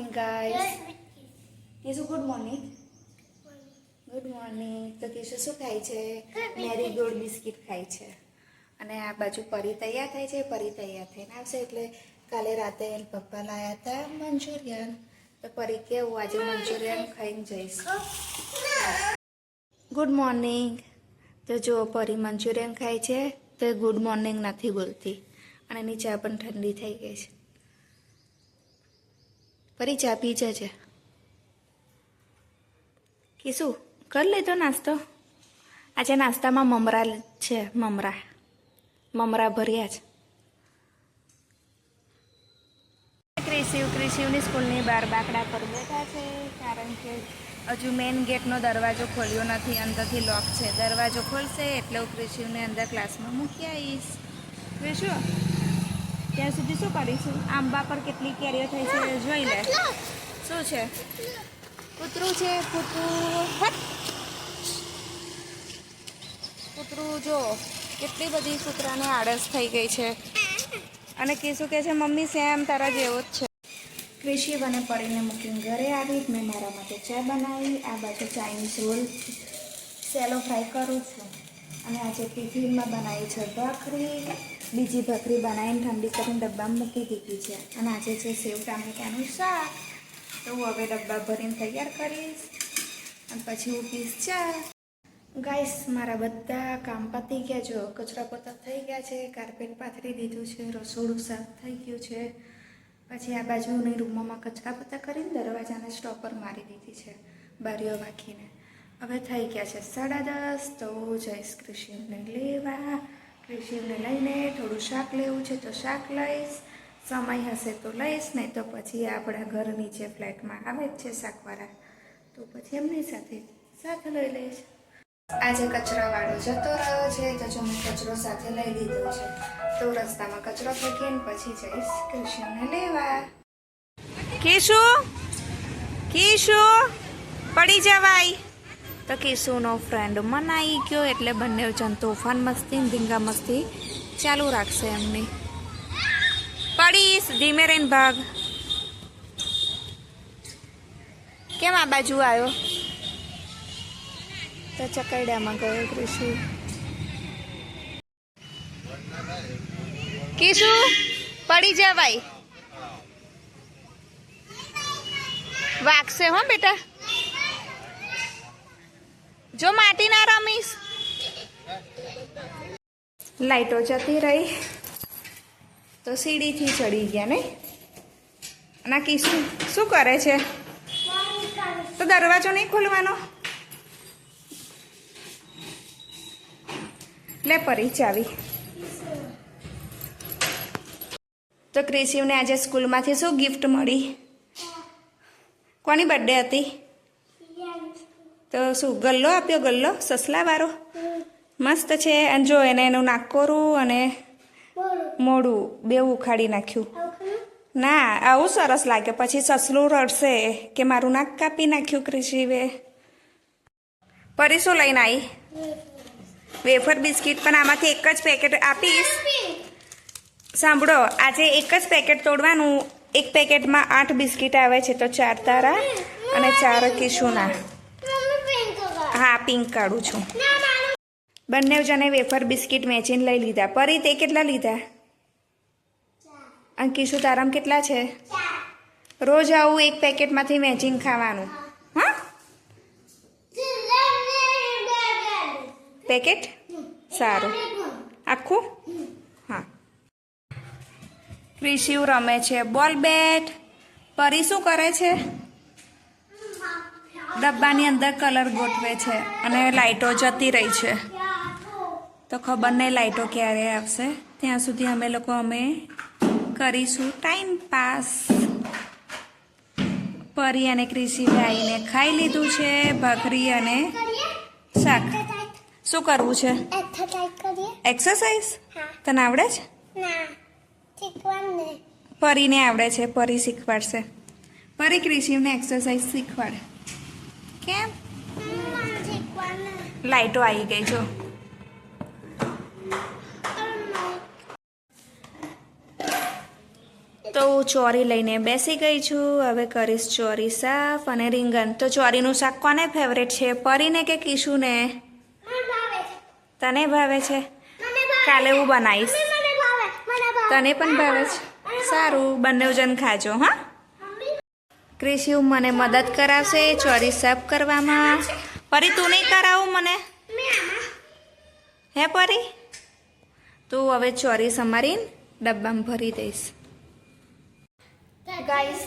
Morning guys. Keshu good morning. Good morning. તો કેશુ શું ખાય છે? મેરી ગોલ્ડ બિસ્કિટ ખાય છે. અને આ બાજુ પરી તૈયાર થાય છે. પરી તૈયાર થઈને આવશે એટલે કાલે રાતે પપ્પા લાયા હતા મંચુરિયન. તો પરી કે હું આજે મંચુરિયન ખાઈને જઈશ. Good morning. તો જો પરી મંચુરિયન ખાય છે તો ગુડ મોર્નિંગ નથી બોલતી અને એની ચા પણ ઠંડી થઈ ગઈ છે. પરી ચા પી છે કે શું કરી લીધો નાસ્તો? આજે નાસ્તામાં મમરા છે. મમરા ભર્યા છે. ક્રિશિવની સ્કૂલની બહાર બાકડા પર બેઠા છે કારણ કે હજુ મેઇન ગેટનો દરવાજો ખોલ્યો નથી. અંદરથી લોક છે. દરવાજો ખોલશે એટલે હું ક્રિશિવને અંદર ક્લાસમાં મૂકી આવીશ. ક્રિશુ ત્યાં સુધી શું કરીશું? આંબા પર કેટલી કેરીઓ થઈ છે જોઈ લે. શું છે? કૂતરું છે. કૂતરું જો કેટલી બધી કૂતરાને આળસ થઈ ગઈ છે. અને કીશું કે છે મમ્મી સેમ તારા જેવો જ છે. ક્રિશિવ અને પડીને મૂકીને ઘરે આવી મેં મારા માટે ચા બનાવી. આ બાજુ ચાઇનીઝ રોલ સેલો ફ્રાય કરું છું. અને આજે ટિફિનમાં બનાવી છે ભાખરી. બીજી ભાખરી બનાવીને ઠંડી કરીને ડબ્બામાં મૂકી દીધી છે. અને આજે છે સેવ ટામેટાનું શાક. તો હું હવે ડબ્બા ભરીને તૈયાર કરીશ અને પછી હું પીશ ચા. ગાઈસ મારા બધા કામ પતી ગયા. જો કચરા પોતા થઈ ગયા છે. કાર્પેટ પાથરી દીધું છે. રસોડું સાફ થઈ ગયું છે. પછી આ બાજુની રૂમોમાં કચરા પોતા કરીને દરવાજાને સ્ટોપર મારી દીધી છે બારીઓ વાંકીને. હવે થઈ ગયા છે 10:30. તો જઈશ ક્રિશિવને લેવા. ક્રિશિવને લઈને થોડું શાક લેવું છે તો શાક લઈશ. સમય હશે તો લઈશ, નહીં તો પછી આપણા ઘર નીચે ફ્લેટમાં આવે જ છે શાકવાળા, તો પછી એમની સાથે શાક લઈ લઈશ. આજે કચરાવાળો જતો રહ્યો છે તો જો મેં કચરો સાથે લઈ લીધો છે. તો રસ્તામાં કચરો ફેંકીને પછી જઈશ ક્રિશિવને લેવા. કીશુ પડી જવાય. તો કીશુનો ફ્રેન્ડ મનાઈ ગયો એટલે બંને જણ તોફાન મસ્તી ધીંગા મસ્તી ચાલુ રાખશે એમની. પડીશ ધીમે રહીને ભાગ. કેમ આ બાજુ આવ્યો? તો ચકરડામાં ગયો ક્રિશિવ. કીશુ પડી જવાય. વાગશે હો બેટા. જો માટી ના રમીશ. લાઈટો જતી રહી તો સીડીથી ચડી ગયા ને. અને કીશુ શું કરે છે? તો દરવાજો નહીં ખોલવાનો. લે પરી ચાવી. તો ક્રિશિવને આજે સ્કૂલમાંથી શું ગિફ્ટ મળી? કોની બર્થડે હતી? તો શું ગલ્લો આપ્યો? ગલ્લો સસલા વાળો મસ્ત છે. અને જો એને એનું નાકોરું અને મોઢું બે ઉખાડી નાખ્યું. ના આવું સરસ લાગે. પછી સસલું રડશે કે મારું નાક કાપી નાખ્યું ક્રિશિવે. પરી શું લઈને આવી? Wafer biscuit. પણ આમાંથી એક જ પેકેટ આપીશ. સાંભળો, આજે એક જ પેકેટ તોડવાનું. એક પેકેટમાં 8 બિસ્કિટ આવે છે તો 4 તારા અને 4 કીશુના. હા પિંક કાઢું છું. બંને જણે વેફર બિસ્કિટ મેચીને લઈ લીધા. પરી તે કેટલા લીધા? અને કીશુ તારામ કેટલા છે? રોજ આવું એક પેકેટમાંથી મેચિંગ ખાવાનું. હા પેકેટ સારું. આખું? હા. ક્રિશિવ રમે છે બોલ બેટ. પરી શું કરે છે? ડબ્બાની અંદર કલર ગોઠવે છે. અને લાઈટો જતી રહી છે તો ખબર નહીં લાઈટો ક્યારે આવશે. ત્યાં સુધી અમે કરીશું ટાઈમ પાસ. પરી અને ક્રિશિવે આવીને ખાઈ લીધું છે ભાખરી અને શાક. શું કરવું છે? એક્સરસાઇઝ. તને આવડે છે? પરીને આવડે છે. પરી શીખવાડશે. પરી ક્રિશિવને એક્સરસાઇઝ શીખવાડે. કેમ? લાઈટો આવી ગઈ જો. તો હું ચોરી લઈને બેસી ગઈ છું. હવે કરીશ ચોરી સાફ અને રીંગણ. તો ચોરીનું શાક કોને ફેવરેટ છે, પરીને કે કિશુને? તને ભાવે છે? કાલે હું બનાવીશ. તને પણ ભાવે છે? સારું, બંને જણ ખાજો. હા, ક્રિશિવ મને મદદ કરાવશે ચોરી સાફ કરવામાં. પરી તું નહીં કરાવું મને? હે પરી, તું હવે ચોરી સમારીને ડબ્બામાં ભરી દઈશ. ગાઈસ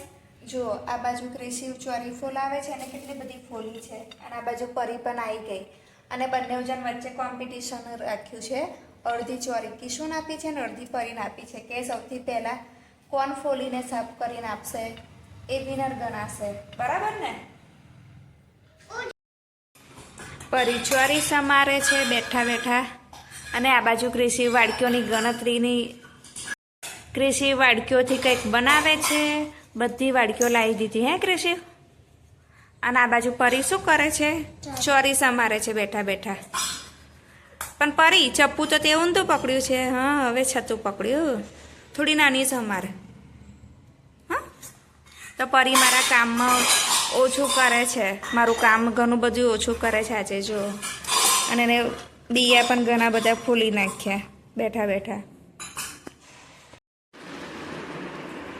જો આ બાજુ ક્રિશિવ ચોરી ફોલાવે છે અને કેટલી બધી ફોલી છે, અને આ બાજુ પરી પણ આવી ગઈ, અને બંને જણ વચ્ચે કોમ્પિટિશન રાખ્યું છે. અડધી ચોરી કિશુને આપી છે અને અડધી પરીને આપી છે કે સૌથી પહેલાં કોણ ફોલીને સાફ કરીને આપશે એ વિનર ગણાશે. બરાબર ને? પરી ચોરી સમારે છે બેઠા બેઠા, અને આ બાજુ ક્રિશિવ વાડકીઓની ગણતરીની ક્રિશિવ વાડકીઓથી કંઈક બનાવે છે. બધી વાડકીઓ લાવી દીધી હે ક્રિશિવ. અને આ બાજુ પરી શું કરે છે? ચોરી સમારે છે બેઠા બેઠા. પણ પરી ચપ્પુ તો તે ઊંધું પકડ્યું છે. હા, હવે છતું પકડ્યું. થોડી નાની સમારે. હા, તો પરી મારા કામમાં ઓછું કરે છે. મારું કામ ઘણું બધું ઓછું કરે છે આજે જો. અને એને દિયા પણ ઘણા બધા ફૂલી નાખ્યા બેઠા બેઠા.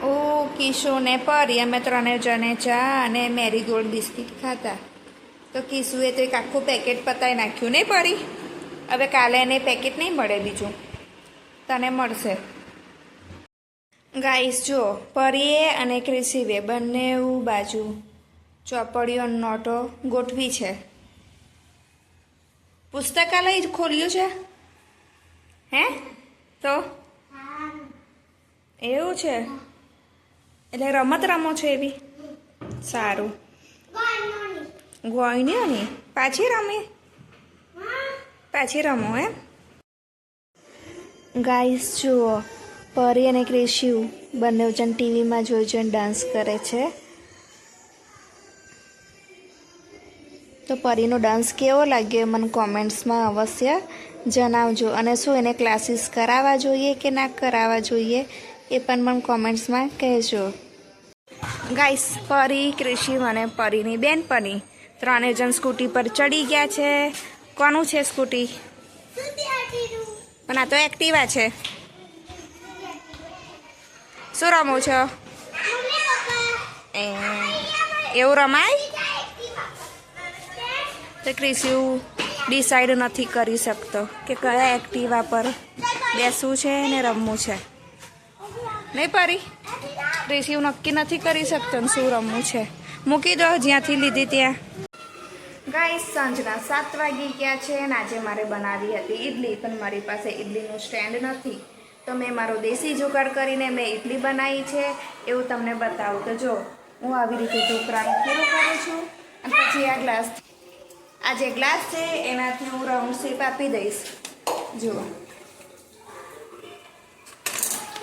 ઓ કિશુ ને પરી અમે ત્રણે જણે ચા અને મેરીગોલ્ડ બિસ્કિટ ખાતા. તો કિશુએ તો એક આખું પેકેટ પતાવી નાખ્યું નહીં પરી? હવે કાલે એને પેકેટ નહીં મળે બીજું, તને મળશે. ગાઈસ જો પરીએ અને ક્રિશિવે બંને બાજુ ચોપડીઓ નોટો ગોઠવી છે. પુસ્તકાલય ખોલ્યું છે હે? તો એવું છે, એટલે રમત રમો છો એવી? સારું. ગોયણીઓની પાછી રમે? પાછી રમો એમ? ગાઈસ જુઓ પરી અને ક્રિશિવ બંને જણ ટીવીમાં જોઈને ડાન્સ કરે છે. તો પરીનો ડાન્સ કેવો લાગ્યો મને કોમેન્ટ્સમાં અવશ્ય જણાવજો. અને શું એને ક્લાસીસ કરાવવા જોઈએ કે ના કરાવવા જોઈએ એ પણ મને કોમેન્ટ્સમાં કહેજો. ગાઈસ પરી, ક્રિશિવ અને પરીની બેનપણી ત્રણે જણ સ્કૂટી પર ચડી ગયા છે. કોનું છે સ્કૂટી? પણ આ તો એક્ટિવા છે. શું રમો છો? એવું રમાય? તો ક્રિશિવ ડિસાઈડ નથી કરી શકતો કે કયા એક્ટિવા પર બેસવું છે ને રમવું છે. નહીં પરી? ક્રિશિવ નક્કી નથી કરી શકતો ને શું રમવું છે. મૂકી દો જ્યાંથી લીધી ત્યાં. ગાઈસ સાંજના 7 વાગી ગયા છે અને આજે મારે બનાવી હતી ઈડલી, પણ મારી પાસે ઈડલીનું સ્ટેન્ડ નથી. તો મેં મારો દેશી જુગાડ કરીને મેં ઈડલી બનાવી છે, એવું તમને બતાવું. તો જો હું આવી રીતે ઢોકળાનું ખીરું કરું છું, અને પછી આ જે ગ્લાસ છે એનાથી હું રાઉન્ડ શેપ આપી દઈશ. જુઓ,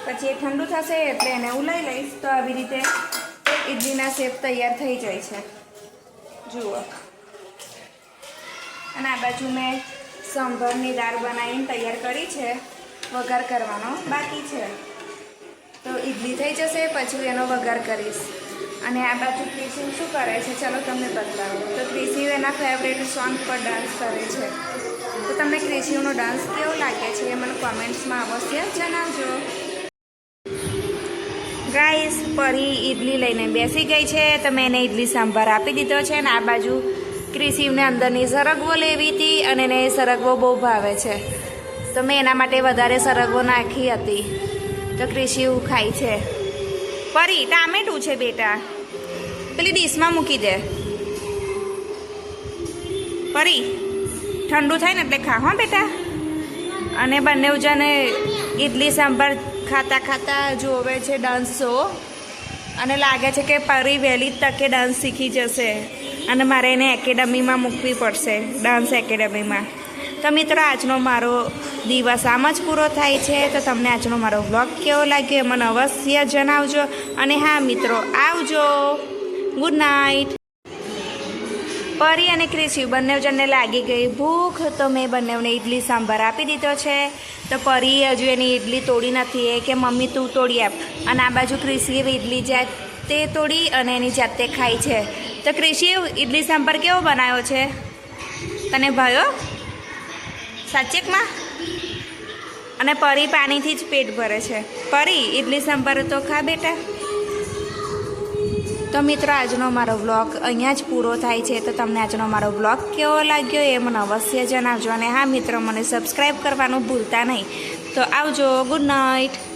પછી એ ઠંડુ થશે એટલે એને હું લઈ લઈશ. તો આવી રીતે ઈડલીના શેપ તૈયાર થઈ જાય છે. જુઓ, અને આ બાજુ મેં સંભારની દાળ બનાવીને તૈયાર કરી છે, વઘાર કરવાનો બાકી છે. તો ઈડલી થઈ જશે પછી એનો વઘાર કરીશ. અને આ બાજુ ક્રિશિવ શું કરે છે ચાલો તમને બતાવું. તો ક્રિશિવ એના ફેવરેટ સોંગ પર ડાન્સ કરે છે. તો તમને ક્રિશિવનો ડાન્સ કેવો લાગે છે એ મને કોમેન્ટ્સમાં અવશ્ય જણાવજો. ગાઈસ પરી ઈડલી લઈને બેસી ગઈ છે, તો મેં એને ઈડલી સાંભાર આપી દીધો છે. અને આ બાજુ ક્રિશિવને અંદરની સરગવો લેવી હતી અને એને સરગવો બહુ ભાવે છે, તો મેં એના માટે વધારે સરગવો નાખી હતી. તો ક્રિશિવ ખાય છે. પરી ટામેટું છે બેટા, પેલી ડીશમાં મૂકી દે. પરી ઠંડુ થાય ને એટલે ખા હો બેટા. અને બંને જણે ઈડલી સાંભાર ખાતા ખાતા જોવે છે ડાન્સ શો, અને લાગે છે કે પરી વહેલી જ તકે ડાન્સ શીખી જશે, અને મારે એને એકેડમીમાં મૂકવી પડશે, ડાન્સ એકેડમીમાં. તો મિત્રો આજનો મારો દિવસ આમ જ પૂરો થાય છે. તો તમને આજનો મારો વ્લોગ કેવો લાગ્યો એ મને અવશ્ય જણાવજો. અને હા મિત્રો, આવજો. Good night. પરી અને ક્રિશી બંને જણને લાગી ગઈ ભૂખ, તો મેં બંનેને ઇડલી સાંભાર આપી દીધો છે. તો પરી હજુ એની ઇડલી તોડી નથી, એ કે મમ્મી તું તોડી આપ. અને આ બાજુ ક્રિશીએ ઇડલી જાતે તોડી અને એની જાતે ખાઈ છે. તો ક્રિશી, ઇડલી સાંભાર કેવો બનાવ્યો છે? તને ભાવ્યો સાચેકમાં? અને પરી પાણીથી જ પેટ ભરે છે. પરી, ઇડલી સાંભાર તો ખા બેટા. તો મિત્રો, આજનો મારો વ્લોગ અહીંયા જ પૂરો થાય છે. તો તમને આજનો મારો વ્લોગ કેવો લાગ્યો એ મને અવશ્ય જણાવજો. અને હા મિત્રો, મને સબસ્ક્રાઈબ કરવાનું ભૂલતા નહીં. તો આવજો. Good night.